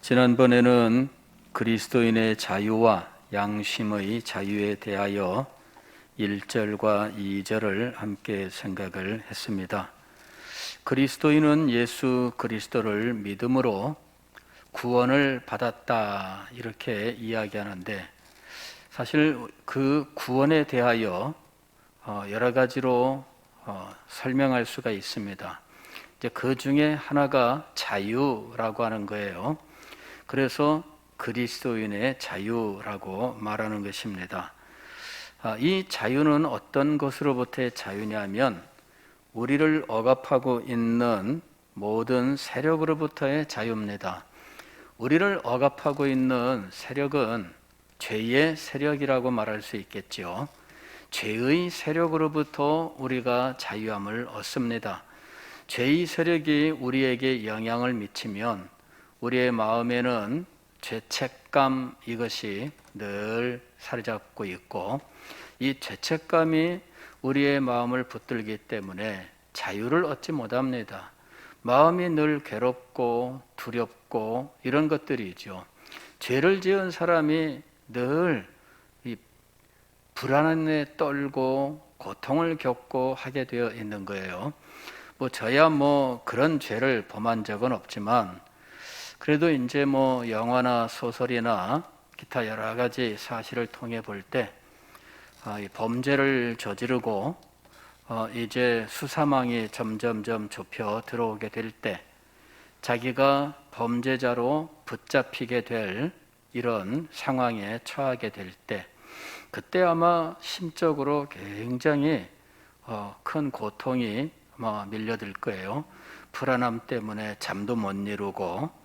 지난번에는 그리스도인의 자유와 양심의 자유에 대하여 1절과 2절을 함께 생각을 했습니다. 그리스도인은 예수 그리스도를 믿음으로 구원을 받았다 이렇게 이야기하는데, 사실 그 구원에 대하여 여러 가지로 설명할 수가 있습니다. 이제 그 중에 하나가 자유라고 하는 거예요. 그래서 그리스도인의 자유라고 말하는 것입니다. 이 자유는 어떤 것으로부터의 자유냐면, 우리를 억압하고 있는 모든 세력으로부터의 자유입니다. 우리를 억압하고 있는 세력은 죄의 세력이라고 말할 수 있겠죠. 죄의 세력으로부터 우리가 자유함을 얻습니다. 죄의 세력이 우리에게 영향을 미치면 우리의 마음에는 죄책감, 이것이 늘 사로잡고 있고, 이 죄책감이 우리의 마음을 붙들기 때문에 자유를 얻지 못합니다. 마음이 늘 괴롭고 두렵고 이런 것들이죠. 죄를 지은 사람이 늘 이 불안에 떨고 고통을 겪고 하게 되어 있는 거예요. 저야 그런 죄를 범한 적은 없지만, 그래도 이제 영화나 소설이나 기타 여러 가지 사실을 통해 볼 때, 범죄를 저지르고 이제 수사망이 점점점 좁혀 들어오게 될 때, 자기가 범죄자로 붙잡히게 될 이런 상황에 처하게 될 때, 그때 아마 심적으로 굉장히 큰 고통이 밀려들 거예요. 불안함 때문에 잠도 못 이루고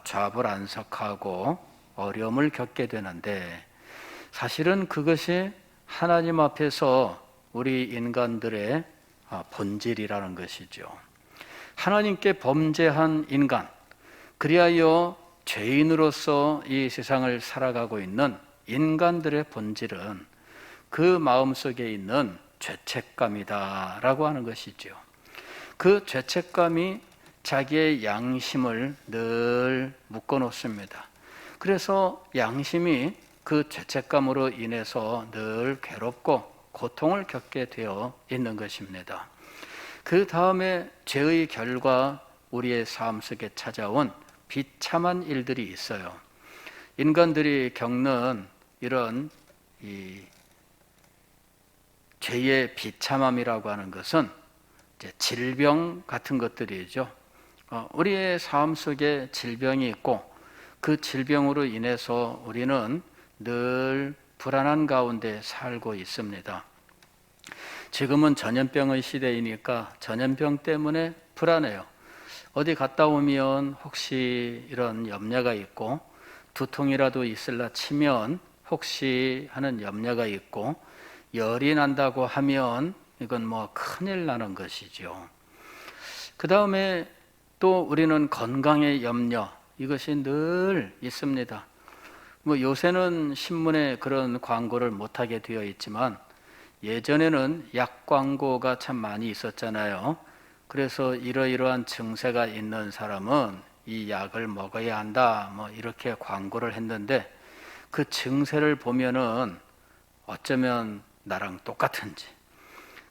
좌불안석하고 어려움을 겪게 되는데, 사실은 그것이 하나님 앞에서 우리 인간들의 본질이라는 것이죠. 하나님께 범죄한 인간, 그리하여 죄인으로서 이 세상을 살아가고 있는 인간들의 본질은 그 마음속에 있는 죄책감이다 라고 하는 것이죠. 그 죄책감이 자기의 양심을 늘 묶어놓습니다. 그래서 양심이 그 죄책감으로 인해서 늘 괴롭고 고통을 겪게 되어 있는 것입니다. 그 다음에 죄의 결과, 우리의 삶 속에 찾아온 비참한 일들이 있어요. 인간들이 겪는 이런 죄의 비참함이라고 하는 것은 이제 질병 같은 것들이죠. 우리의 삶 속에 질병이 있고, 그 질병으로 인해서 우리는 늘 불안한 가운데 살고 있습니다. 지금은 전염병의 시대이니까 전염병 때문에 불안해요. 어디 갔다 오면 혹시 이런 염려가 있고, 두통이라도 있을라 치면 혹시 하는 염려가 있고, 열이 난다고 하면 이건 큰일 나는 것이죠. 그 다음에 또 우리는 건강의 염려, 이것이 늘 있습니다. 요새는 신문에 그런 광고를 못하게 되어 있지만, 예전에는 약 광고가 참 많이 있었잖아요. 그래서 이러이러한 증세가 있는 사람은 이 약을 먹어야 한다, 이렇게 광고를 했는데, 그 증세를 보면은 어쩌면 나랑 똑같은지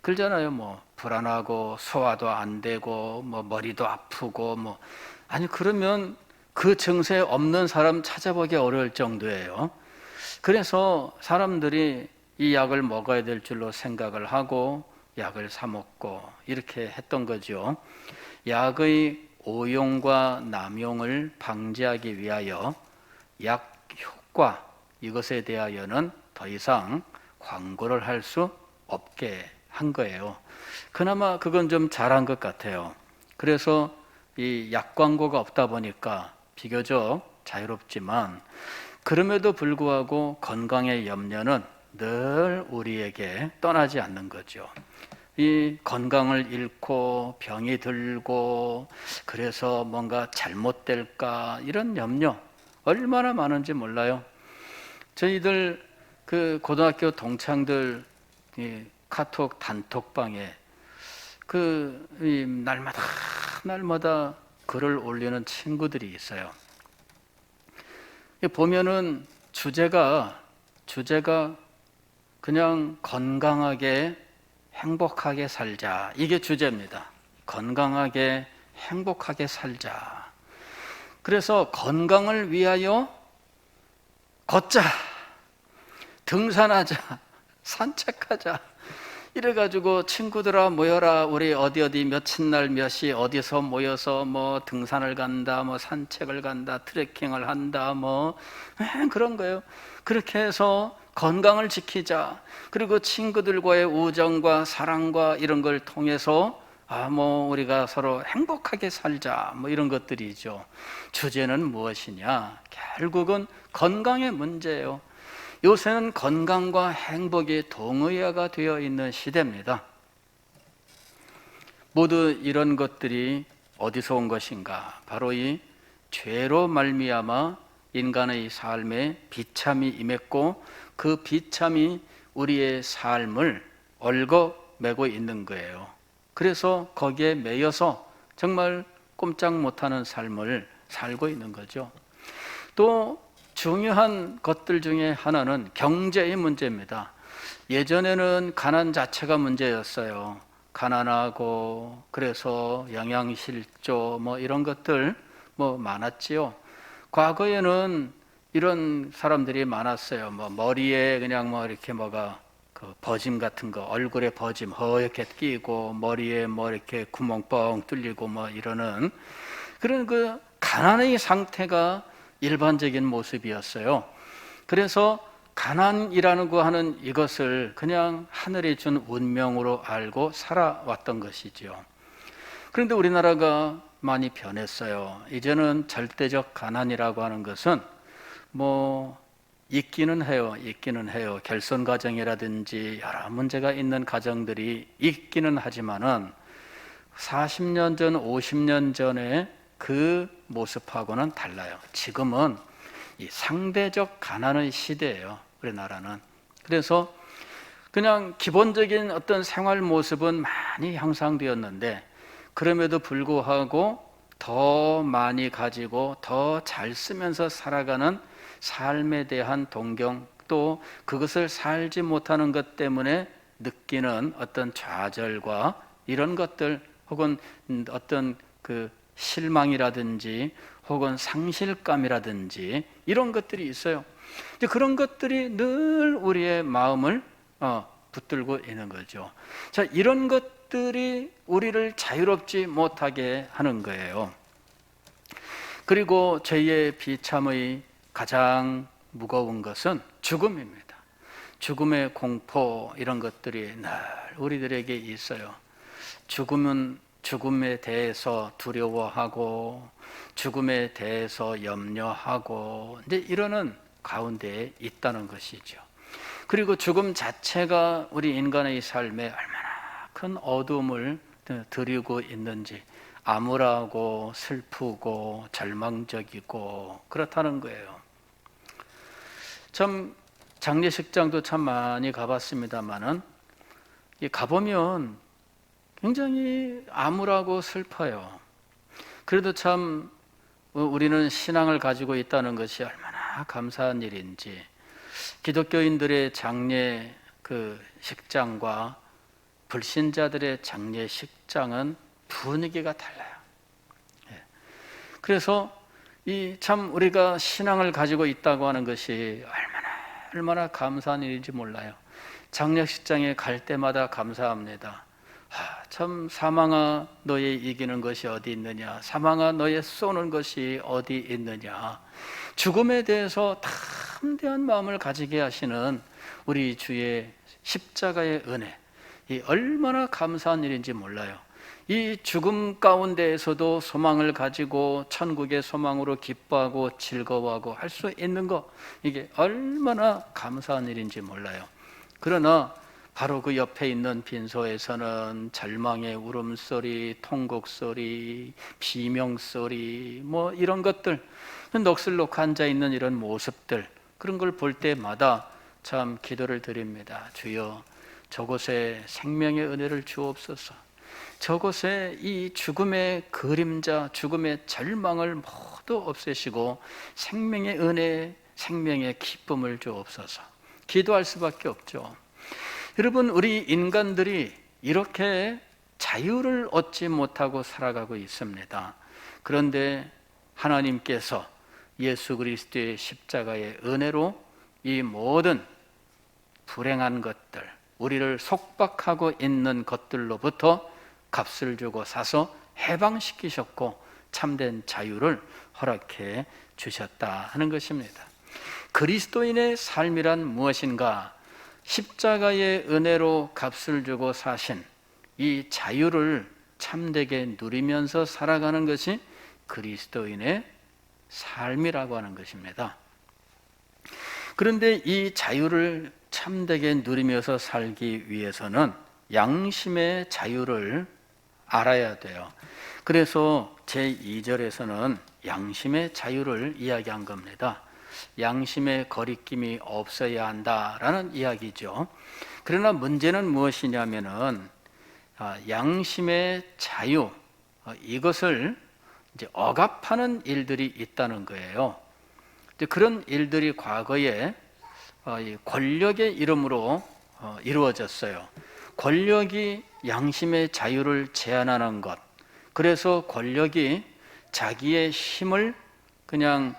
그러잖아요. 불안하고 소화도 안 되고 머리도 아프고 아니, 그러면 그 증세 없는 사람 찾아보기 어려울 정도예요. 그래서 사람들이 이 약을 먹어야 될 줄로 생각을 하고 약을 사 먹고 이렇게 했던 거죠. 약의 오용과 남용을 방지하기 위하여 약 효과, 이것에 대하여는 더 이상 광고를 할 수 없게 한 거예요. 그나마 그건 좀 잘한 것 같아요. 그래서 이 약 광고가 없다 보니까 비교적 자유롭지만, 그럼에도 불구하고 건강의 염려는 늘 우리에게 떠나지 않는 거죠. 이 건강을 잃고 병이 들고, 그래서 뭔가 잘못될까, 이런 염려 얼마나 많은지 몰라요. 저희들 그 고등학교 동창들 카톡 단톡방에 날마다 글을 올리는 친구들이 있어요. 보면은 주제가 그냥 건강하게 행복하게 살자, 이게 주제입니다. 건강하게 행복하게 살자. 그래서 건강을 위하여 걷자, 등산하자, 산책하자, 이래가지고 친구들아 모여라, 우리 어디 며칠 날 몇 시 어디서 모여서 뭐 등산을 간다, 뭐 산책을 간다, 트레킹을 한다, 뭐 그런 거예요. 그렇게 해서 건강을 지키자. 그리고 친구들과의 우정과 사랑과 이런 걸 통해서 뭐 우리가 서로 행복하게 살자, 뭐 이런 것들이죠. 주제는 무엇이냐? 결국은 건강의 문제예요. 요새는 건강과 행복이 동의어가 되어 있는 시대입니다. 모두 이런 것들이 어디서 온 것인가? 바로 이 죄로 말미암아 인간의 삶에 비참이 임했고, 그 비참이 우리의 삶을 얽어매고 있는 거예요. 그래서 거기에 매여서 정말 꼼짝 못하는 삶을 살고 있는 거죠. 또 중요한 것들 중에 하나는 경제의 문제입니다. 예전에는 가난 자체가 문제였어요. 가난하고 그래서 영양실조 뭐 이런 것들 뭐 많았지요. 과거에는 이런 사람들이 많았어요. 뭐 머리에 그냥 뭐 이렇게 뭐가 그 버짐 같은 거, 얼굴에 버짐 허옇게 끼고 머리에 뭐 이렇게 구멍 뻥 뚫리고 뭐 이러는 그런 그 가난의 상태가 일반적인 모습이었어요. 그래서 가난이라는 거 하는 이것을 그냥 하늘이 준 운명으로 알고 살아왔던 것이죠. 그런데 우리나라가 많이 변했어요. 이제는 절대적 가난이라고 하는 것은 뭐 있기는 해요. 결손 가정이라든지 여러 문제가 있는 가정들이 있기는 하지만은 40년 전, 50년 전에 그 모습하고는 달라요. 지금은 이 상대적 가난의 시대예요, 우리나라는. 그래서 그냥 기본적인 어떤 생활 모습은 많이 향상되었는데, 그럼에도 불구하고 더 많이 가지고 더 잘 쓰면서 살아가는 삶에 대한 동경, 또 그것을 살지 못하는 것 때문에 느끼는 어떤 좌절과 이런 것들, 혹은 어떤 그 실망이라든지 혹은 상실감이라든지 이런 것들이 있어요. 그런 것들이 늘 우리의 마음을 붙들고 있는 거죠. 자, 이런 것들이 우리를 자유롭지 못하게 하는 거예요. 그리고 죄의 비참의 가장 무거운 것은 죽음입니다. 죽음의 공포, 이런 것들이 늘 우리들에게 있어요. 죽음은 죽음에 대해서 두려워하고 죽음에 대해서 염려하고 이제 이러는 가운데에 있다는 것이죠. 그리고 죽음 자체가 우리 인간의 삶에 얼마나 큰 어둠을 드리고 있는지, 암울하고 슬프고 절망적이고 그렇다는 거예요. 참 장례식장도 참 많이 가봤습니다만은 가보면 굉장히 암울하고 슬퍼요. 그래도 참 우리는 신앙을 가지고 있다는 것이 얼마나 감사한 일인지, 기독교인들의 장례 그 식장과 불신자들의 장례식장은 분위기가 달라요. 그래서 이 참 우리가 신앙을 가지고 있다고 하는 것이 얼마나 감사한 일인지 몰라요. 장례식장에 갈 때마다 감사합니다. 참 사망아 너의 이기는 것이 어디 있느냐, 사망아 너의 쏘는 것이 어디 있느냐. 죽음에 대해서 담대한 마음을 가지게 하시는 우리 주의 십자가의 은혜, 이 얼마나 감사한 일인지 몰라요. 이 죽음 가운데에서도 소망을 가지고 천국의 소망으로 기뻐하고 즐거워하고 할 수 있는 것, 이게 얼마나 감사한 일인지 몰라요. 그러나 바로 그 옆에 있는 빈소에서는 절망의 울음소리, 통곡소리, 비명소리 뭐 이런 것들, 넋을놓고 앉아있는 이런 모습들, 그런 걸 볼 때마다 참 기도를 드립니다. 주여 저곳에 생명의 은혜를 주옵소서. 저곳에 이 죽음의 그림자, 죽음의 절망을 모두 없애시고 생명의 은혜, 생명의 기쁨을 주옵소서. 기도할 수밖에 없죠. 여러분, 우리 인간들이 이렇게 자유를 얻지 못하고 살아가고 있습니다. 그런데 하나님께서 예수 그리스도의 십자가의 은혜로 이 모든 불행한 것들, 우리를 속박하고 있는 것들로부터 값을 주고 사서 해방시키셨고 참된 자유를 허락해 주셨다 하는 것입니다. 그리스도인의 삶이란 무엇인가? 십자가의 은혜로 값을 주고 사신 이 자유를 참되게 누리면서 살아가는 것이 그리스도인의 삶이라고 하는 것입니다. 그런데 이 자유를 참되게 누리면서 살기 위해서는 양심의 자유를 알아야 돼요. 그래서 제2절에서는 양심의 자유를 이야기한 겁니다. 양심의 거리낌이 없어야 한다라는 이야기죠. 그러나 문제는 무엇이냐면은 양심의 자유, 이것을 이제 억압하는 일들이 있다는 거예요. 그런 일들이 과거에 권력의 이름으로 이루어졌어요. 권력이 양심의 자유를 제한하는 것, 그래서 권력이 자기의 힘을 그냥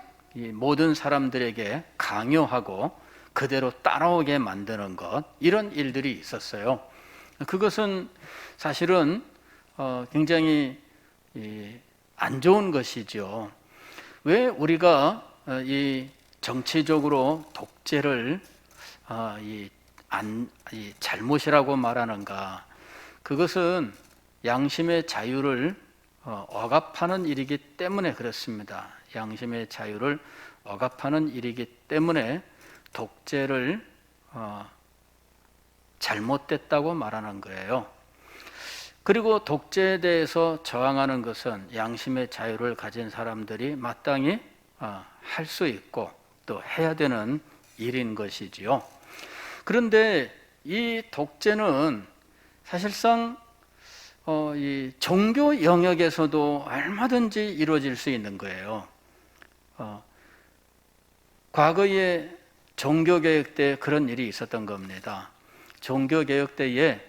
모든 사람들에게 강요하고 그대로 따라오게 만드는 것, 이런 일들이 있었어요. 그것은 사실은 굉장히 안 좋은 것이죠. 왜 우리가 이 정치적으로 독재를 잘못이라고 말하는가? 그것은 양심의 자유를 억압하는 일이기 때문에 그렇습니다. 양심의 자유를 억압하는 일이기 때문에 독재를 잘못됐다고 말하는 거예요. 그리고 독재에 대해서 저항하는 것은 양심의 자유를 가진 사람들이 마땅히 할 수 있고 또 해야 되는 일인 것이지요. 그런데 이 독재는 사실상 이 종교 영역에서도 얼마든지 이루어질 수 있는 거예요. 과거에 종교개혁 때 그런 일이 있었던 겁니다. 종교개혁 때에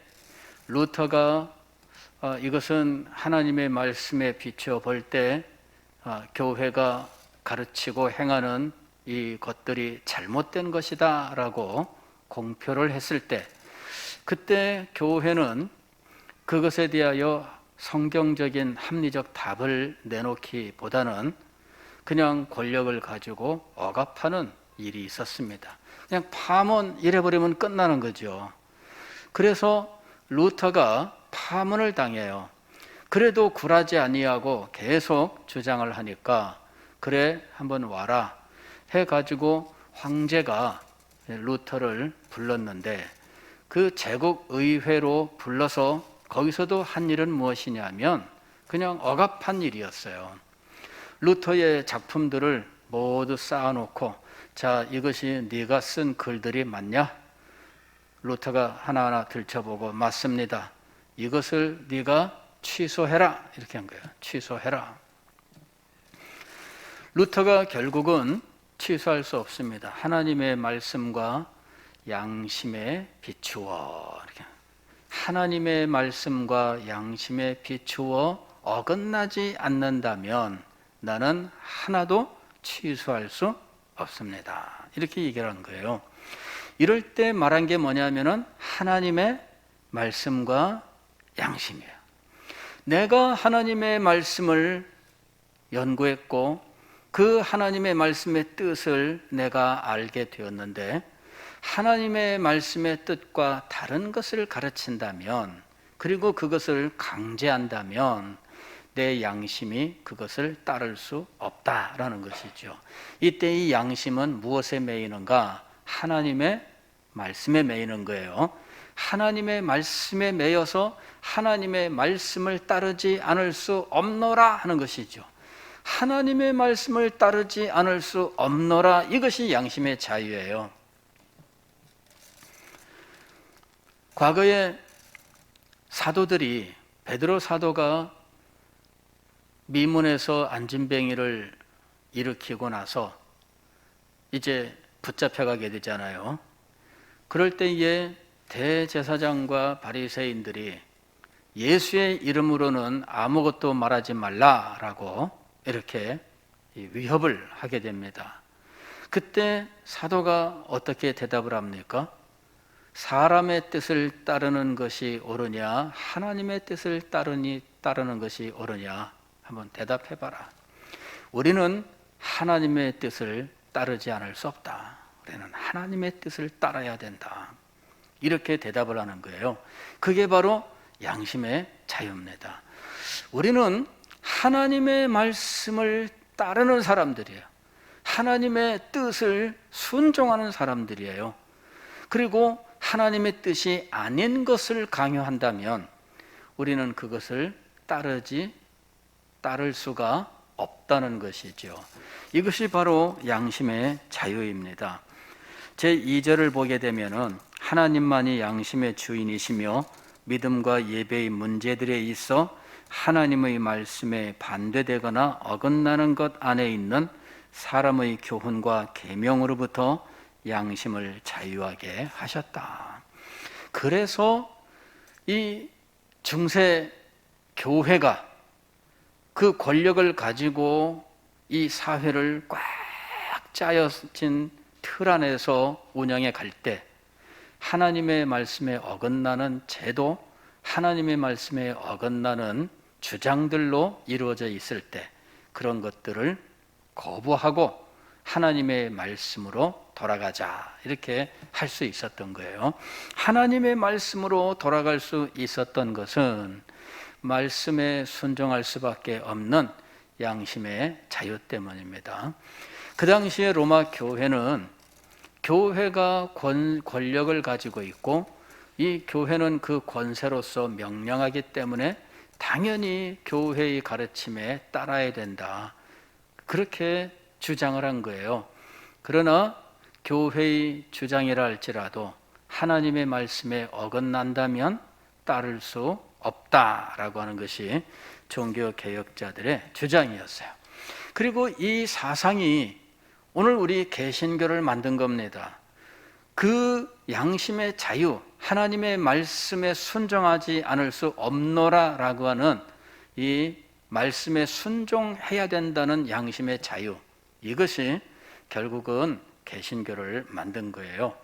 루터가 이것은 하나님의 말씀에 비추어 볼 때 교회가 가르치고 행하는 이 것들이 잘못된 것이다 라고 공표를 했을 때, 그때 교회는 그것에 대하여 성경적인 합리적 답을 내놓기보다는 그냥 권력을 가지고 억압하는 일이 있었습니다. 그냥 파문 이래버리면 끝나는 거죠. 그래서 루터가 파문을 당해요. 그래도 굴하지 아니하고 계속 주장을 하니까 그래 한번 와라 해가지고 황제가 루터를 불렀는데, 그 제국의회로 불러서 거기서도 한 일은 무엇이냐면 그냥 억압한 일이었어요. 루터의 작품들을 모두 쌓아놓고, 자, 이것이 네가 쓴 글들이 맞냐? 루터가 하나하나 들춰보고 맞습니다. 이것을 네가 취소해라, 이렇게 한 거예요. 취소해라. 루터가 결국은 취소할 수 없습니다. 하나님의 말씀과 양심에 비추어, 이렇게. 하나님의 말씀과 양심에 비추어 어긋나지 않는다면 나는 하나도 취소할 수 없습니다. 이렇게 얘기하는 거예요. 이럴 때 말한 게 뭐냐면은 하나님의 말씀과 양심이에요. 내가 하나님의 말씀을 연구했고 그 하나님의 말씀의 뜻을 내가 알게 되었는데, 하나님의 말씀의 뜻과 다른 것을 가르친다면, 그리고 그것을 강제한다면 내 양심이 그것을 따를 수 없다라는 것이죠. 이때 이 양심은 무엇에 매이는가? 하나님의 말씀에 매이는 거예요. 하나님의 말씀에 매여서 하나님의 말씀을 따르지 않을 수 없노라 하는 것이죠. 하나님의 말씀을 따르지 않을 수 없노라, 이것이 양심의 자유예요. 과거에 사도들이 베드로 사도가 미문에서 안진뱅이를 일으키고 나서 이제 붙잡혀가게 되잖아요. 그럴 때에 대제사장과 바리새인들이 예수의 이름으로는 아무것도 말하지 말라라고 이렇게 위협을 하게 됩니다. 그때 사도가 어떻게 대답을 합니까? 사람의 뜻을 따르는 것이 옳으냐, 하나님의 뜻을 따르는 것이 옳으냐? 한번 대답해봐라. 우리는 하나님의 뜻을 따르지 않을 수 없다. 우리는 하나님의 뜻을 따라야 된다. 이렇게 대답을 하는 거예요. 그게 바로 양심의 자유입니다. 우리는 하나님의 말씀을 따르는 사람들이에요. 하나님의 뜻을 순종하는 사람들이에요. 그리고 하나님의 뜻이 아닌 것을 강요한다면 우리는 그것을 따를 수가 없다는 것이죠. 이것이 바로 양심의 자유입니다. 제2절을 보게 되면은 하나님만이 양심의 주인이시며 믿음과 예배의 문제들에 있어 하나님의 말씀에 반대되거나 어긋나는 것 안에 있는 사람의 교훈과 계명으로부터 양심을 자유하게 하셨다. 그래서 이 중세 교회가 그 권력을 가지고 이 사회를 꽉 짜여진 틀 안에서 운영해 갈 때 하나님의 말씀에 어긋나는 제도, 하나님의 말씀에 어긋나는 주장들로 이루어져 있을 때 그런 것들을 거부하고 하나님의 말씀으로 돌아가자 이렇게 할 수 있었던 거예요. 하나님의 말씀으로 돌아갈 수 있었던 것은 말씀에 순종할 수밖에 없는 양심의 자유 때문입니다. 그 당시에 로마 교회는 교회가 권력을 가지고 있고 이 교회는 그 권세로서 명령하기 때문에 당연히 교회의 가르침에 따라야 된다. 그렇게 주장을 한 거예요. 그러나 교회의 주장이라 할지라도 하나님의 말씀에 어긋난다면 따를 수 없다라고 하는 것이 종교개혁자들의 주장이었어요. 그리고 이 사상이 오늘 우리 개신교를 만든 겁니다. 그 양심의 자유, 하나님의 말씀에 순종하지 않을 수 없노라라고 하는 이 말씀에 순종해야 된다는 양심의 자유, 이것이 결국은 개신교를 만든 거예요.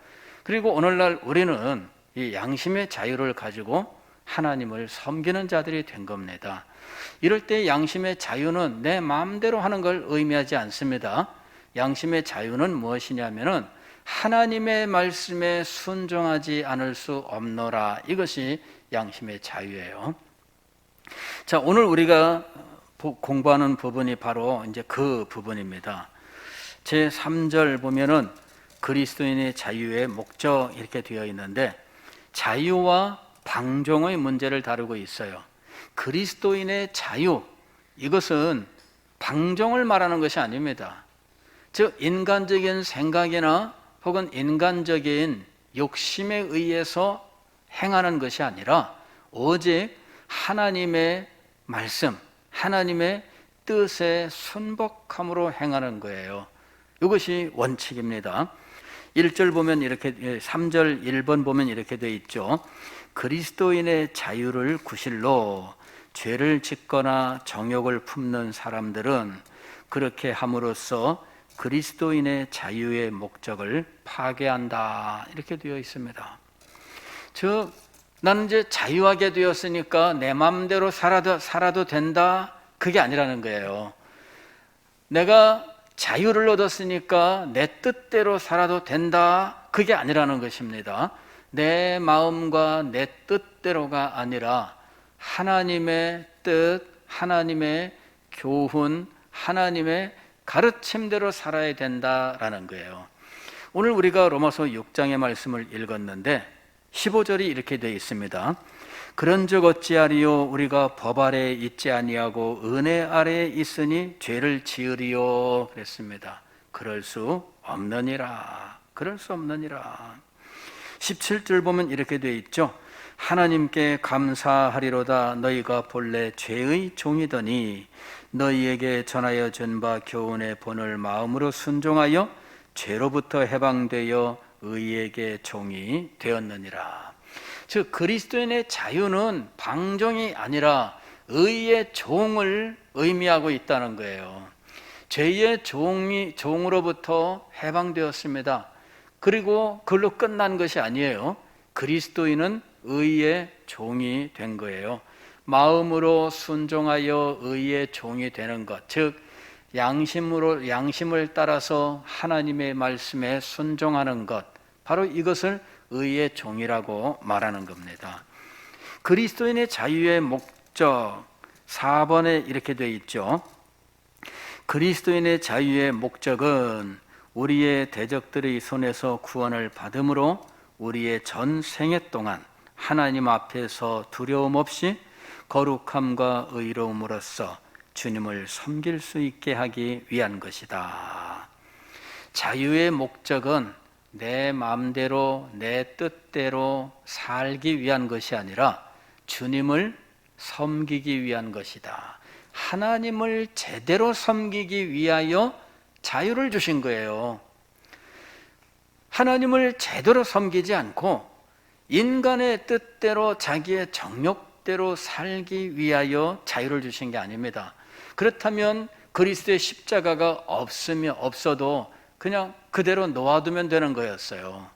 그리고 오늘날 우리는 이 양심의 자유를 가지고 하나님을 섬기는 자들이 된 겁니다. 이럴 때 양심의 자유는 내 마음대로 하는 걸 의미하지 않습니다. 양심의 자유는 무엇이냐면은 하나님의 말씀에 순종하지 않을 수 없노라. 이것이 양심의 자유예요. 자, 오늘 우리가 공부하는 부분이 바로 이제 그 부분입니다. 제 3절 보면은 그리스도인의 자유의 목적 이렇게 되어 있는데 자유와 방종의 문제를 다루고 있어요. 그리스도인의 자유, 이것은 방종을 말하는 것이 아닙니다. 즉 인간적인 생각이나 혹은 인간적인 욕심에 의해서 행하는 것이 아니라 오직 하나님의 말씀, 하나님의 뜻에 순복함으로 행하는 거예요. 이것이 원칙입니다. 1절 보면 이렇게, 3절 1번 보면 이렇게 되어 있죠. 그리스도인의 자유를 구실로 죄를 짓거나 정욕을 품는 사람들은 그렇게 함으로써 그리스도인의 자유의 목적을 파괴한다. 이렇게 되어 있습니다. 즉 나는 이제 자유하게 되었으니까 내 마음대로 살아도 된다. 그게 아니라는 거예요. 내가 자유를 얻었으니까 내 뜻대로 살아도 된다. 그게 아니라는 것입니다. 내 마음과 내 뜻대로가 아니라 하나님의 뜻, 하나님의 교훈, 하나님의 가르침대로 살아야 된다라는 거예요. 오늘 우리가 로마서 6장의 말씀을 읽었는데 15절이 이렇게 되어 있습니다. 그런즉 어찌하리요 우리가 법 아래에 있지 아니하고 은혜 아래에 있으니 죄를 지으리요 그랬습니다. 그럴 수 없느니라. 그럴 수 없느니라. 17절 보면 이렇게 되어 있죠. 하나님께 감사하리로다. 너희가 본래 죄의 종이더니 너희에게 전하여 준 바 교훈의 본을 마음으로 순종하여 죄로부터 해방되어 의에게 종이 되었느니라. 즉 그리스도인의 자유는 방종이 아니라 의의 종을 의미하고 있다는 거예요. 죄의 종으로부터 해방되었습니다. 그리고 그걸로 끝난 것이 아니에요. 그리스도인은 의의 종이 된 거예요. 마음으로 순종하여 의의 종이 되는 것, 즉 양심을 따라서 하나님의 말씀에 순종하는 것, 바로 이것을 의의 종이라고 말하는 겁니다. 그리스도인의 자유의 목적 4번에 이렇게 되어 있죠. 그리스도인의 자유의 목적은 우리의 대적들의 손에서 구원을 받음으로 우리의 전 생애 동안 하나님 앞에서 두려움 없이 거룩함과 의로움으로써 주님을 섬길 수 있게 하기 위한 것이다. 자유의 목적은 내 마음대로 내 뜻대로 살기 위한 것이 아니라 주님을 섬기기 위한 것이다. 하나님을 제대로 섬기기 위하여 자유를 주신 거예요. 하나님을 제대로 섬기지 않고 인간의 뜻대로 자기의 정욕대로 살기 위하여 자유를 주신 게 아닙니다. 그렇다면 그리스도의 십자가가 없어도 그냥 그대로 놓아두면 되는 거였어요.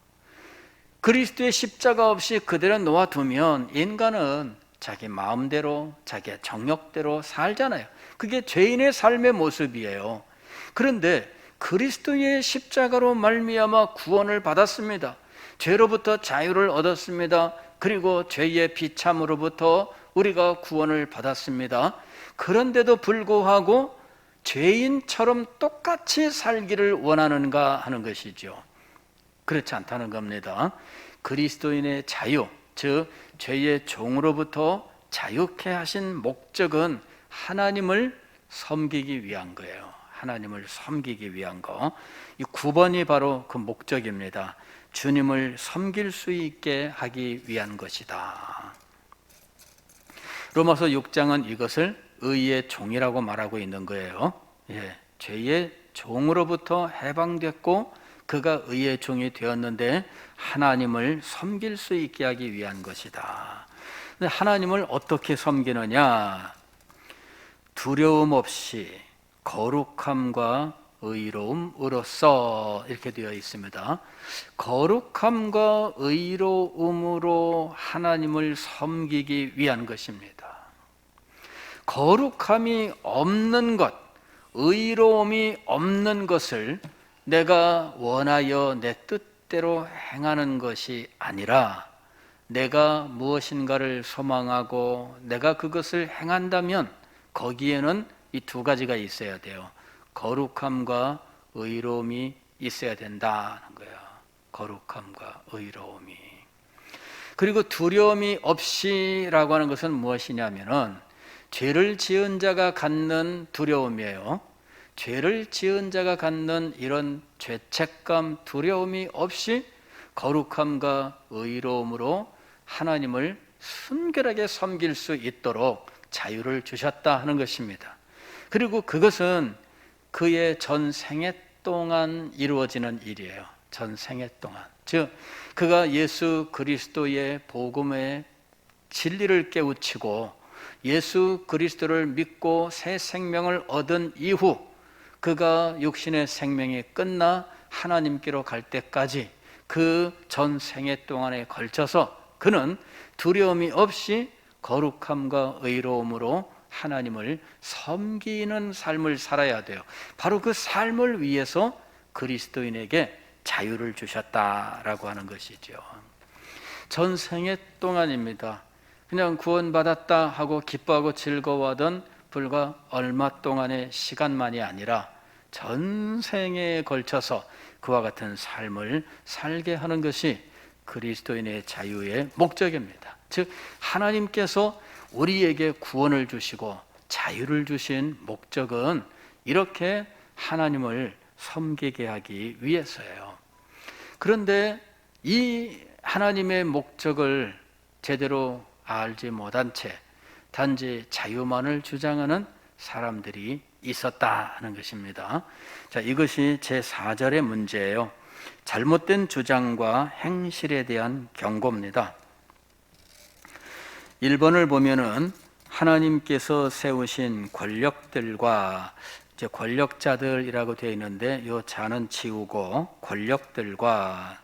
그리스도의 십자가 없이 그대로 놓아두면 인간은 자기 마음대로 자기의 정욕대로 살잖아요. 그게 죄인의 삶의 모습이에요. 그런데 그리스도의 십자가로 말미암아 구원을 받았습니다. 죄로부터 자유를 얻었습니다. 그리고 죄의 비참으로부터 우리가 구원을 받았습니다. 그런데도 불구하고 죄인처럼 똑같이 살기를 원하는가 하는 것이죠. 그렇지 않다는 겁니다. 그리스도인의 자유, 즉 죄의 종으로부터 자유케 하신 목적은 하나님을 섬기기 위한 거예요. 하나님을 섬기기 위한 거. 이 9번이 바로 그 목적입니다. 주님을 섬길 수 있게 하기 위한 것이다. 로마서 6장은 이것을 의의 종이라고 말하고 있는 거예요. 죄의 종으로부터 해방됐고 그가 의의 종이 되었는데 하나님을 섬길 수 있게 하기 위한 것이다. 근데 하나님을 어떻게 섬기느냐? 두려움 없이 거룩함과 의로움으로써 이렇게 되어 있습니다. 거룩함과 의로움으로 하나님을 섬기기 위한 것입니다. 거룩함이 없는 것, 의로움이 없는 것을 내가 원하여 내 뜻대로 행하는 것이 아니라 내가 무엇인가를 소망하고 내가 그것을 행한다면 거기에는 이 두 가지가 있어야 돼요. 거룩함과 의로움이 있어야 된다는 거예요. 거룩함과 의로움이. 그리고 두려움이 없이라고 하는 것은 무엇이냐면은 죄를 지은 자가 갖는 두려움이에요. 죄를 지은 자가 갖는 이런 죄책감, 두려움이 없이 거룩함과 의로움으로 하나님을 순결하게 섬길 수 있도록 자유를 주셨다 하는 것입니다. 그리고 그것은 그의 전 생애 동안 이루어지는 일이에요. 전 생애 동안. 즉 그가 예수 그리스도의 복음의 진리를 깨우치고 예수 그리스도를 믿고 새 생명을 얻은 이후 그가 육신의 생명이 끝나 하나님께로 갈 때까지 그 전 생애 동안에 걸쳐서 그는 두려움이 없이 거룩함과 의로움으로 하나님을 섬기는 삶을 살아야 돼요. 바로 그 삶을 위해서 그리스도인에게 자유를 주셨다라고 하는 것이죠. 전생애 동안입니다. 그냥 구원받았다 하고 기뻐하고 즐거워하던 불과 얼마 동안의 시간만이 아니라 전생에 걸쳐서 그와 같은 삶을 살게 하는 것이 그리스도인의 자유의 목적입니다. 즉 하나님께서 우리에게 구원을 주시고 자유를 주신 목적은 이렇게 하나님을 섬기게 하기 위해서예요. 그런데 이 하나님의 목적을 제대로 알지 못한 채 단지 자유만을 주장하는 사람들이 있었다 하는 것입니다. 자, 이것이 제4절의 문제예요. 잘못된 주장과 행실에 대한 경고입니다. 1번을 보면은 하나님께서 세우신 권력들과, 이제 권력자들이라고 되어 있는데 요 자는 지우고 권력들과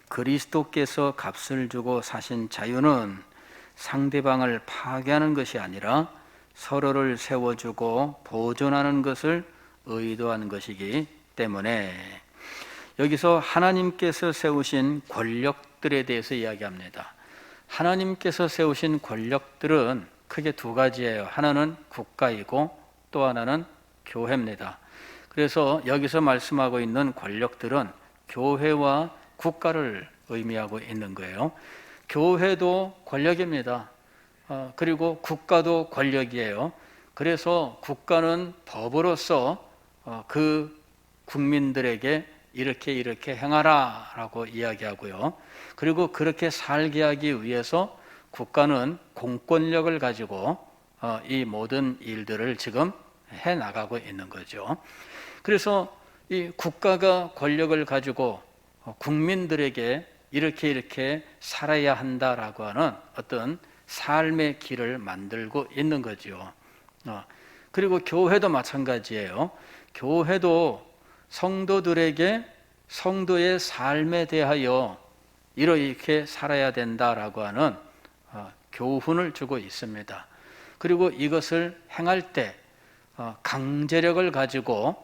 그리스도께서 값을 주고 사신 자유는 상대방을 파괴하는 것이 아니라 서로를 세워주고 보존하는 것을 의도하는 것이기 때문에 여기서 하나님께서 세우신 권력들에 대해서 이야기합니다. 하나님께서 세우신 권력들은 크게 두 가지예요. 하나는 국가이고 또 하나는 교회입니다. 그래서 여기서 말씀하고 있는 권력들은 교회와 국가를 의미하고 있는 거예요. 교회도 권력입니다. 그리고 국가도 권력이에요. 그래서 국가는 법으로서 그 국민들에게 이렇게 행하라 라고 이야기하고요. 그리고 그렇게 살게 하기 위해서 국가는 공권력을 가지고 이 모든 일들을 지금 해나가고 있는 거죠. 그래서 이 국가가 권력을 가지고 국민들에게 이렇게 살아야 한다라고 하는 어떤 삶의 길을 만들고 있는 거죠. 그리고 교회도 마찬가지예요. 교회도 성도들에게 성도의 삶에 대하여 이렇게 살아야 된다라고 하는 교훈을 주고 있습니다. 그리고 이것을 행할 때 강제력을 가지고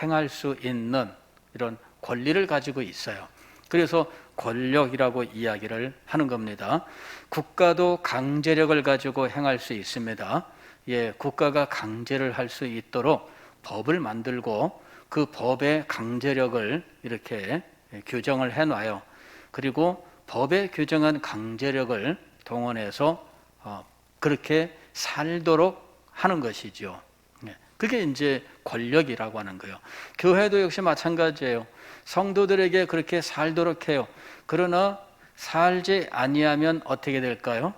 행할 수 있는 이런 권리를 가지고 있어요. 그래서 권력이라고 이야기를 하는 겁니다. 국가도 강제력을 가지고 행할 수 있습니다. 국가가 강제를 할 수 있도록 법을 만들고 그 법의 강제력을 이렇게 규정을 해놔요. 그리고 법에 규정한 강제력을 동원해서 그렇게 살도록 하는 것이죠. 그게 이제 권력이라고 하는 거예요. 교회도 역시 마찬가지예요. 성도들에게 그렇게 살도록 해요. 그러나 살지 아니하면 어떻게 될까요?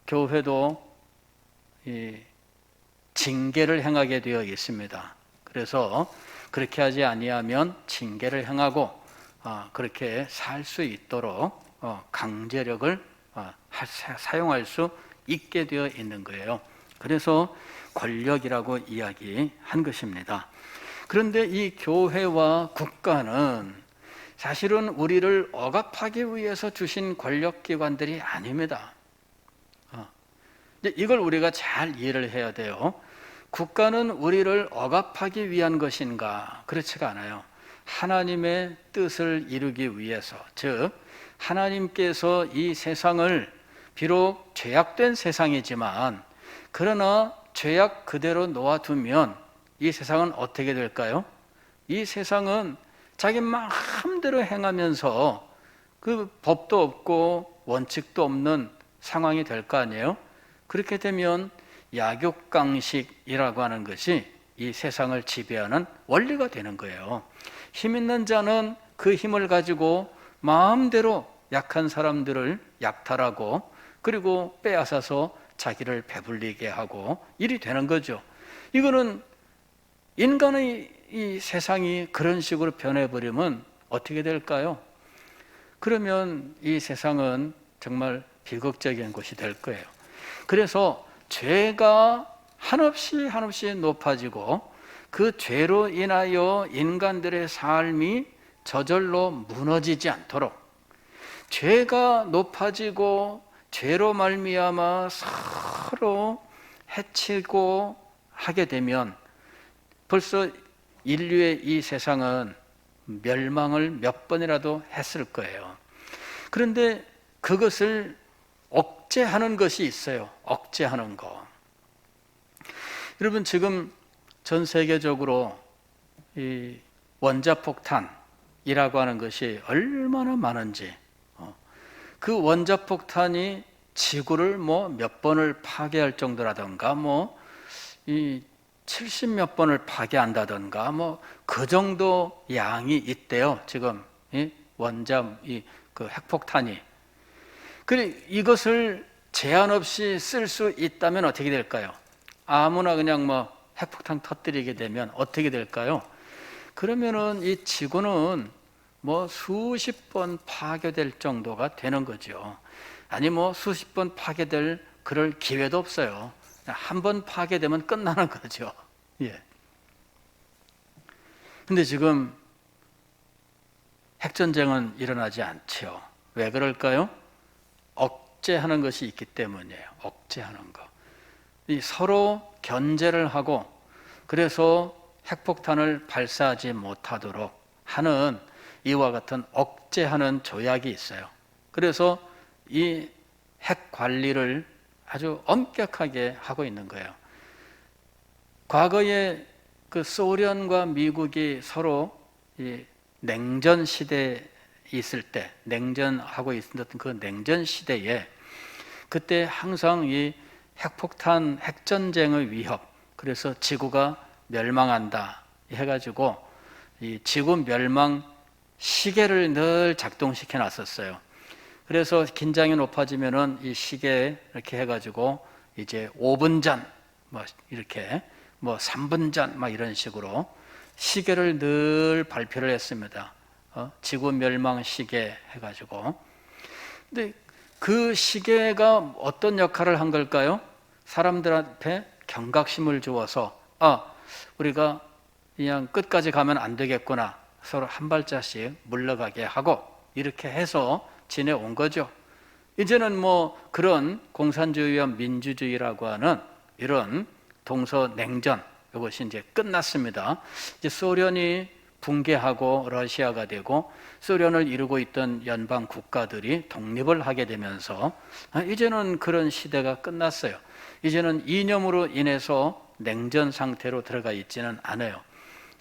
교회도 징계를 행하게 되어 있습니다. 그래서 그렇게 하지 아니하면 징계를 행하고 그렇게 살 수 있도록 강제력을 사용할 수 있게 되어 있는 거예요. 그래서 권력이라고 이야기한 것입니다. 그런데 이 교회와 국가는 사실은 우리를 억압하기 위해서 주신 권력기관들이 아닙니다. 이걸 우리가 잘 이해를 해야 돼요. 국가는 우리를 억압하기 위한 것인가? 그렇지가 않아요. 하나님의 뜻을 이루기 위해서, 즉 하나님께서 이 세상을 비록 죄악된 세상이지만 그러나 죄악 그대로 놓아두면 이 세상은 어떻게 될까요? 이 세상은 자기 마음대로 행하면서 그 법도 없고 원칙도 없는 상황이 될 거 아니에요? 그렇게 되면 약육강식이라고 하는 것이 이 세상을 지배하는 원리가 되는 거예요. 힘 있는 자는 그 힘을 가지고 마음대로 약한 사람들을 약탈하고 그리고 빼앗아서 자기를 배불리게 하고 일이 되는 거죠. 이거는 인간의 이 세상이 그런 식으로 변해버리면 어떻게 될까요? 그러면 이 세상은 정말 비극적인 곳이 될 거예요. 그래서 죄가 한없이 높아지고 그 죄로 인하여 인간들의 삶이 저절로 무너지지 않도록 죄가 높아지고 죄로 말미암아 서로 해치고 하게 되면 벌써 인류의 이 세상은 멸망을 몇 번이라도 했을 거예요. 그런데 그것을 억제하는 것이 있어요. 억제하는 거. 여러분 지금 전 세계적으로 이 원자폭탄이라고 하는 것이 얼마나 많은지, 그 원자폭탄이 지구를 몇 번을 파괴할 정도라든가 이 70몇 번을 파괴한다든가 그 정도 양이 있대요. 지금 그 핵폭탄이. 그래 이것을 제한 없이 쓸 수 있다면 어떻게 될까요? 아무나 그냥 뭐 핵폭탄 터뜨리게 되면 어떻게 될까요? 그러면은 이 지구는 뭐 수십 번 파괴될 정도가 되는 거죠. 아니 뭐 수십 번 파괴될 그럴 기회도 없어요. 한 번 파괴되면 끝나는 거죠. 예. 근데 지금 핵전쟁은 일어나지 않죠. 왜 그럴까요? 억제하는 것이 있기 때문이에요. 억제하는 거. 이 서로 견제를 하고 그래서 핵폭탄을 발사하지 못하도록 하는 이와 같은 억제하는 조약이 있어요. 그래서 이 핵 관리를 아주 엄격하게 하고 있는 거예요. 과거에 그 소련과 미국이 서로 이 냉전 시대에 있을 때, 냉전하고 있었던 그 냉전 시대에 그때 항상 이 핵폭탄, 핵전쟁의 위협, 그래서 지구가 멸망한다 해가지고 이 지구 멸망 시계를 늘 작동시켜 놨었어요. 그래서 긴장이 높아지면은 이 시계 이렇게 해가지고 이제 5분 전, 뭐 이렇게 뭐 3분 전, 막 이런 식으로 시계를 늘 발표를 했습니다. 지구 멸망 시계 해가지고. 근데 그 시계가 어떤 역할을 한 걸까요? 사람들한테 경각심을 주어서 우리가 그냥 끝까지 가면 안 되겠구나. 서로 한 발자씩 물러가게 하고 이렇게 해서 지내온 거죠. 이제는 뭐 그런 공산주의와 민주주의라고 하는 이런 동서냉전 이것이 이제 끝났습니다. 이제 소련이 붕괴하고 러시아가 되고 소련을 이루고 있던 연방 국가들이 독립을 하게 되면서 이제는 그런 시대가 끝났어요. 이제는 이념으로 인해서 냉전 상태로 들어가 있지는 않아요.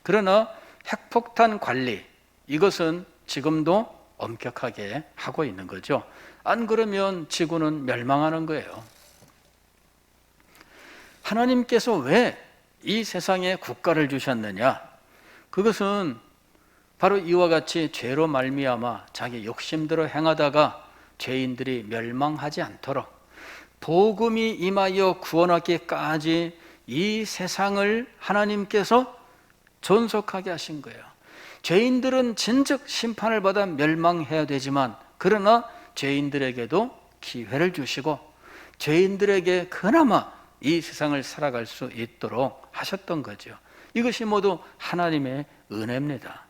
그러나 핵폭탄 관리 이것은 지금도 엄격하게 하고 있는 거죠. 안 그러면 지구는 멸망하는 거예요. 하나님께서 왜 이 세상에 국가를 주셨느냐? 그것은 바로 이와 같이 죄로 말미암아 자기 욕심대로 행하다가 죄인들이 멸망하지 않도록 복음이 임하여 구원하기까지 이 세상을 하나님께서 존속하게 하신 거예요. 죄인들은 진즉 심판을 받아 멸망해야 되지만 그러나 죄인들에게도 기회를 주시고 죄인들에게 그나마 이 세상을 살아갈 수 있도록 하셨던 거죠. 이것이 모두 하나님의 은혜입니다.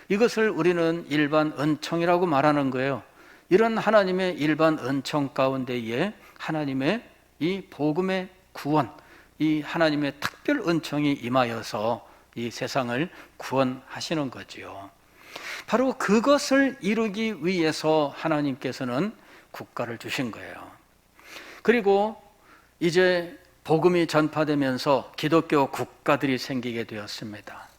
이것을 우리는 일반 은총이라고 말하는 거예요. 이런 하나님의 일반 은총 가운데에 하나님의 이 복음의 구원, 이 하나님의 특별 은총이 임하여서 이 세상을 구원하시는 거지요. 바로 그것을 이루기 위해서 하나님께서는 국가를 주신 거예요. 그리고 이제 복음이 전파되면서 기독교 국가들이 생기게 되었습니다.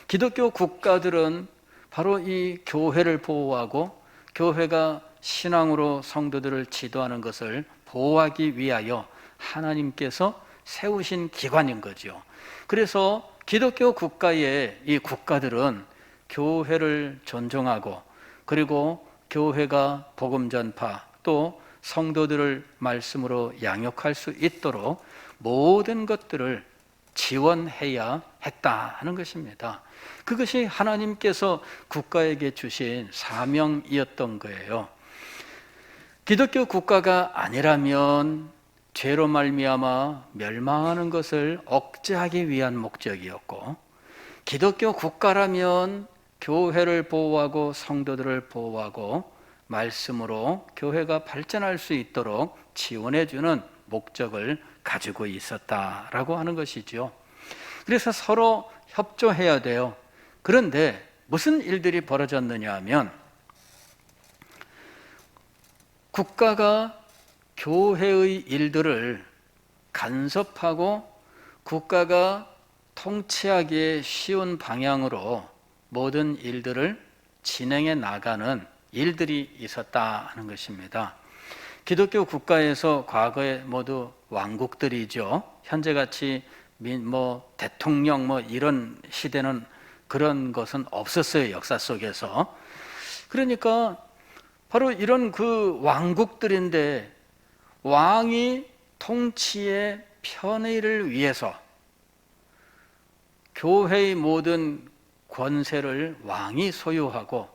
기독교 국가들은 바로 이 교회를 보호하고 교회가 신앙으로 성도들을 지도하는 것을 보호하기 위하여 하나님께서 세우신 기관인 거죠. 그래서 기독교 국가의 이 국가들은 교회를 존중하고 그리고 교회가 복음 전파 또 성도들을 말씀으로 양육할 수 있도록 모든 것들을 지원해야 했다는 것입니다. 그것이 하나님께서 국가에게 주신 사명이었던 거예요. 기독교 국가가 아니라면 죄로 말미암아 멸망하는 것을 억제하기 위한 목적이었고 기독교 국가라면 교회를 보호하고 성도들을 보호하고 말씀으로 교회가 발전할 수 있도록 지원해 주는 목적을 가지고 있었다라고 하는 것이죠. 그래서 서로 협조해야 돼요. 그런데 무슨 일들이 벌어졌느냐 하면 국가가 교회의 일들을 간섭하고 국가가 통치하기에 쉬운 방향으로 모든 일들을 진행해 나가는 일들이 있었다는 것입니다. 기독교 국가에서 과거에 모두 왕국들이죠. 현재같이 대통령 이런 시대는 그런 것은 없었어요. 역사 속에서. 그러니까 바로 이런 그 왕국들인데 왕이 통치의 편의를 위해서 교회의 모든 권세를 왕이 소유하고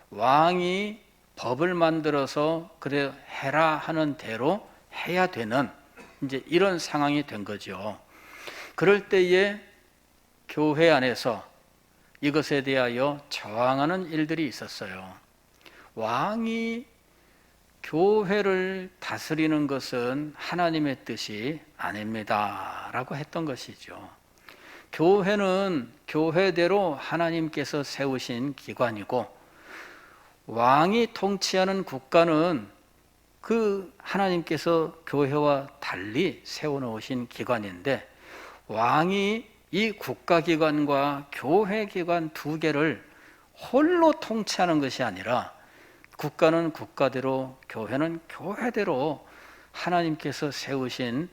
왕이 법을 만들어서 그래 해라 하는 대로 해야 되는 이제 이런 상황이 된 거죠. 그럴 때에 교회 안에서 이것에 대하여 저항하는 일들이 있었어요. 왕이 교회를 다스리는 것은 하나님의 뜻이 아닙니다 라고 했던 것이죠. 교회는 교회대로 하나님께서 세우신 기관이고 왕이 통치하는 국가는 그 하나님께서 교회와 달리 세워놓으신 기관인데 왕이 이 국가기관과 교회기관 두 개를 홀로 통치하는 것이 아니라 국가는 국가대로 교회는 교회대로 하나님께서 세우신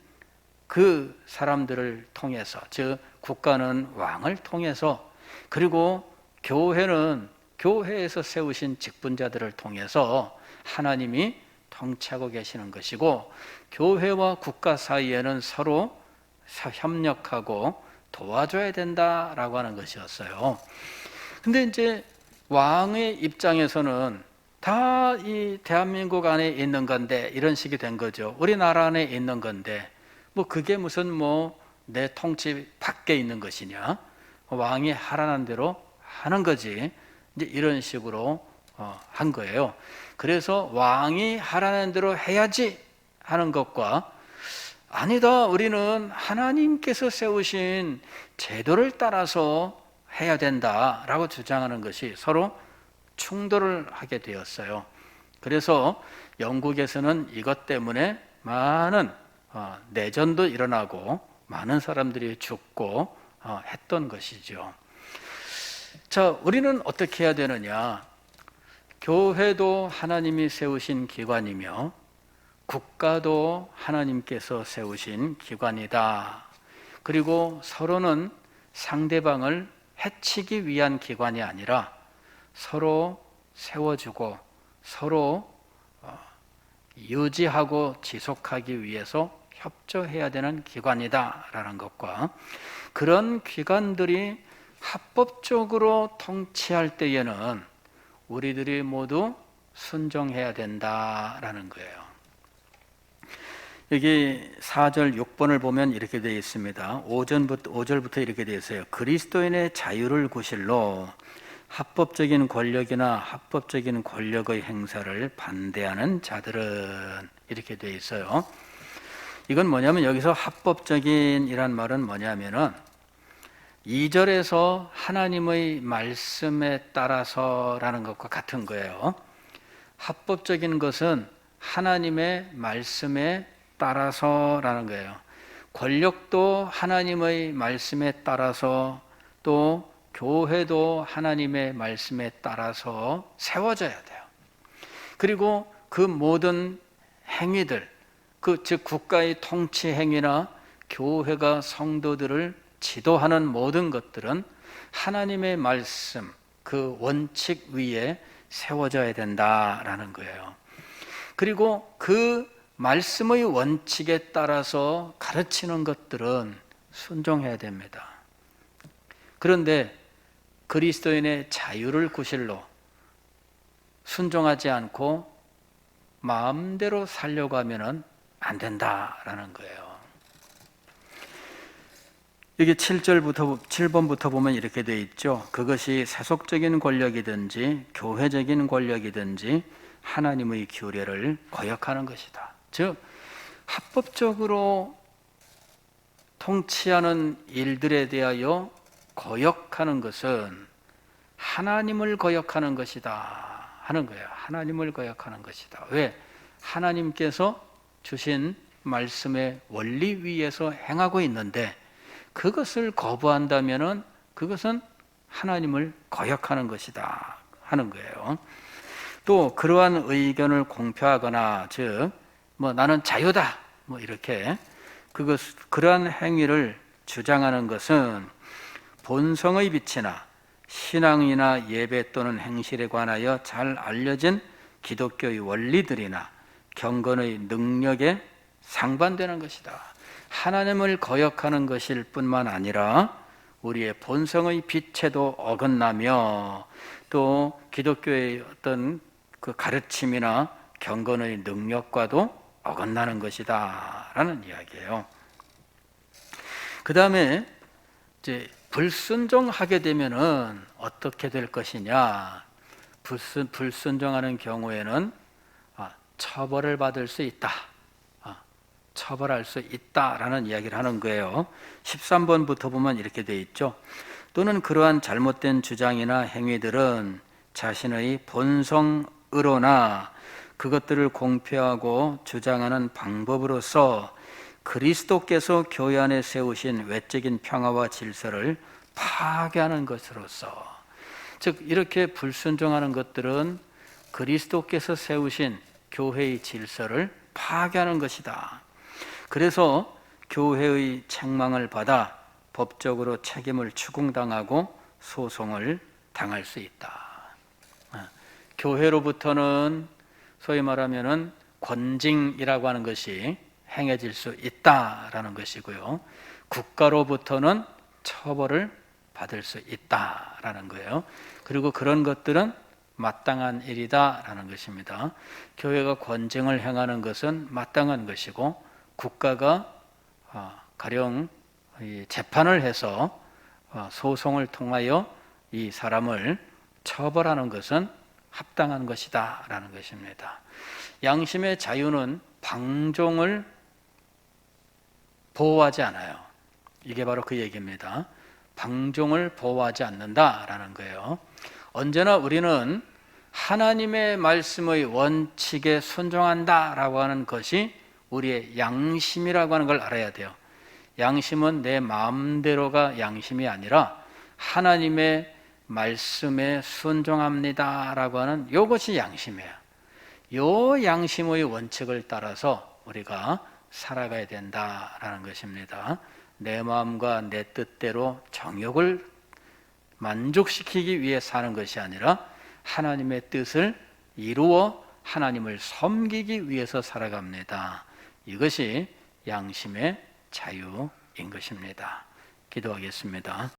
그 사람들을 통해서, 즉 국가는 왕을 통해서, 그리고 교회는 교회에서 세우신 직분자들을 통해서 하나님이 통치하고 계시는 것이고 교회와 국가 사이에는 서로 협력하고 도와줘야 된다라고 하는 것이었어요. 근데 이제 왕의 입장에서는 다 이 대한민국 안에 있는 건데 이런 식이 된 거죠. 우리나라 안에 있는 건데 뭐 그게 무슨 뭐 내 통치 밖에 있는 것이냐, 왕이 하라는 대로 하는 거지, 이제 이런 식으로 한 거예요. 그래서 왕이 하라는 대로 해야지 하는 것과 아니다, 우리는 하나님께서 세우신 제도를 따라서 해야 된다라고 주장하는 것이 서로 충돌을 하게 되었어요. 그래서 영국에서는 이것 때문에 많은 내전도 일어나고 많은 사람들이 죽고 했던 것이죠. 자, 우리는 어떻게 해야 되느냐? 교회도 하나님이 세우신 기관이며 국가도 하나님께서 세우신 기관이다. 그리고 서로는 상대방을 해치기 위한 기관이 아니라 서로 세워주고 서로 유지하고 지속하기 위해서 협조해야 되는 기관이다라는 것과 그런 기관들이 합법적으로 통치할 때에는 우리들이 모두 순종해야 된다라는 거예요. 여기 4절 6번을 보면 이렇게 되어 있습니다. 5절부터 이렇게 되어 있어요. 그리스도인의 자유를 구실로 합법적인 권력이나 합법적인 권력의 행사를 반대하는 자들은, 이렇게 되어 있어요. 이건 뭐냐면 여기서 합법적인 이란 말은 뭐냐면은 2절에서 하나님의 말씀에 따라서라는 것과 같은 거예요. 합법적인 것은 하나님의 말씀에 따라서라는 거예요. 권력도 하나님의 말씀에 따라서 또 교회도 하나님의 말씀에 따라서 세워져야 돼요. 그리고 그 모든 행위들, 즉 국가의 통치 행위나 교회가 성도들을 지도하는 모든 것들은 하나님의 말씀, 그 원칙 위에 세워져야 된다라는 거예요. 그리고 그 말씀의 원칙에 따라서 가르치는 것들은 순종해야 됩니다. 그런데 그리스도인의 자유를 구실로 순종하지 않고 마음대로 살려고 하면은 안 된다라는 거예요. 여기 7번부터 보면 이렇게 되어 있죠. 그것이 세속적인 권력이든지 교회적인 권력이든지 하나님의 규례를 거역하는 것이다. 즉 합법적으로 통치하는 일들에 대하여 거역하는 것은 하나님을 거역하는 것이다 하는 거예요. 하나님을 거역하는 것이다. 왜? 하나님께서 주신 말씀의 원리 위에서 행하고 있는데 그것을 거부한다면은 그것은 하나님을 거역하는 것이다 하는 거예요. 또 그러한 의견을 공표하거나, 즉 나는 자유다 이렇게 그러한 행위를 주장하는 것은 본성의 빛이나 신앙이나 예배 또는 행실에 관하여 잘 알려진 기독교의 원리들이나 경건의 능력에 상반되는 것이다. 하나님을 거역하는 것일 뿐만 아니라 우리의 본성의 빛에도 어긋나며 또 기독교의 어떤 그 가르침이나 경건의 능력과도 어긋나는 것이다 라는 이야기예요. 그 다음에 이제 불순종하게 되면은 어떻게 될 것이냐. 불순종하는 경우에는 처벌을 받을 수 있다. 처벌할 수 있다라는 이야기를 하는 거예요. 13번부터 보면 이렇게 되어 있죠. 또는 그러한 잘못된 주장이나 행위들은 자신의 본성으로나 그것들을 공표하고 주장하는 방법으로서 그리스도께서 교회 안에 세우신 외적인 평화와 질서를 파괴하는 것으로서, 즉 이렇게 불순종하는 것들은 그리스도께서 세우신 교회의 질서를 파괴하는 것이다. 그래서 교회의 책망을 받아 법적으로 책임을 추궁당하고 소송을 당할 수 있다. 교회로부터는 소위 말하면은 권징이라고 하는 것이 행해질 수 있다라는 것이고요. 국가로부터는 처벌을 받을 수 있다라는 거예요. 그리고 그런 것들은 마땅한 일이다라는 것입니다. 교회가 권징을 행하는 것은 마땅한 것이고 국가가 가령 재판을 해서 소송을 통하여 이 사람을 처벌하는 것은 합당한 것이다 라는 것입니다. 양심의 자유는 방종을 보호하지 않아요. 이게 바로 그 얘기입니다. 방종을 보호하지 않는다라는 거예요. 언제나 우리는 하나님의 말씀의 원칙에 순종한다라고 하는 것이 우리의 양심이라고 하는 걸 알아야 돼요. 양심은 내 마음대로가 양심이 아니라 하나님의 말씀에 순종합니다라고 하는 이것이 양심이에요. 이 양심의 원칙을 따라서 우리가 살아가야 된다라는 것입니다. 내 마음과 내 뜻대로 정욕을 만족시키기 위해 사는 것이 아니라 하나님의 뜻을 이루어 하나님을 섬기기 위해서 살아갑니다. 이것이 양심의 자유인 것입니다. 기도하겠습니다.